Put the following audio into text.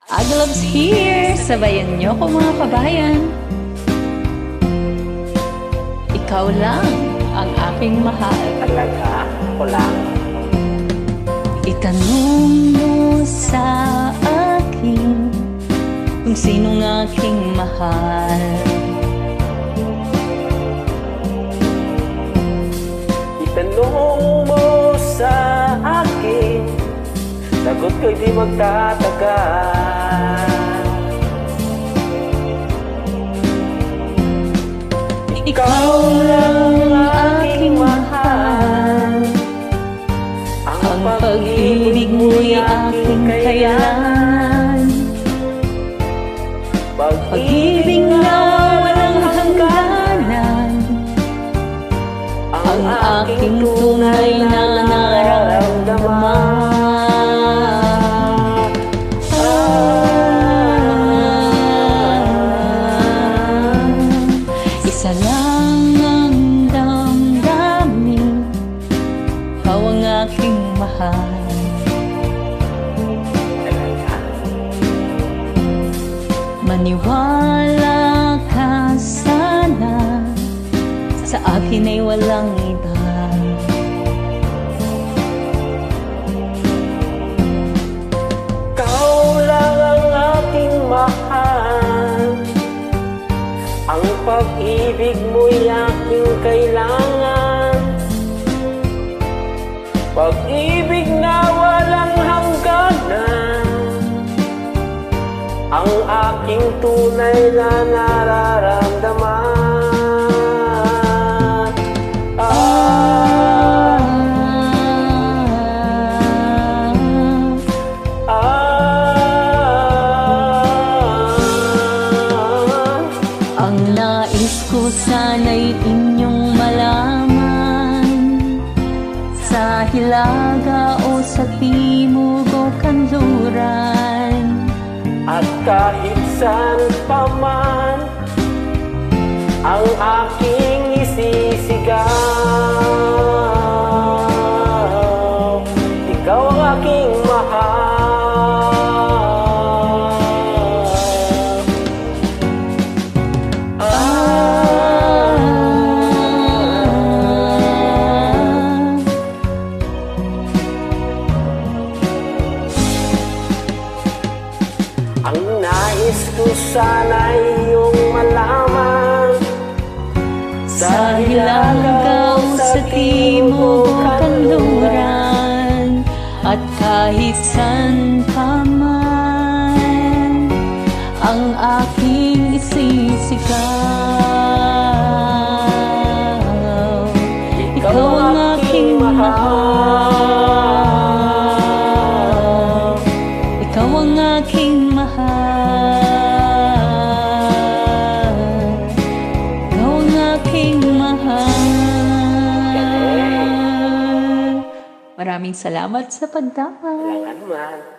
Agalabs here! Sabayan niyo ko mga kabayan. Ikaw lang ang aking mahal. Talaga, ako lang. Itanong mo sa akin kung sinong aking mahal. Itanong mo sa akin, sagot ko'y di magtatagal. Ikaw lang ang aking mahal. Ang pag-ibig mo'y aking kailangan. Pag-ibig na walang hangganan. Ang aking tunay na nararamdaman. Isa lang ang damdamin, ikaw ang aking mahal. Maniwala ka sana, sa akin ay walang iba. Ikaw lang ang aking mahal. Ang pag-ibig mo'y aking kailangan. Pag-ibig na walang hangganan. Ang aking tunay na nararamdaman. Ang nais ko sana'y inyong malaman, sa hilaga o sa timog o kanluran, at kahit saan pa man ang aking isisigaw, ikaw ang aking mahal. Ang nais ko sana iyong malaman, sa hilaga o sa timog o kanluran, at kahit saan pa man ang aking isisigaw. Ikaw ang aking mahal. Ikaw ang aking mahal. Ikaw ang aking mahal. Maraming salamat sa pagdamay. Kailangan man.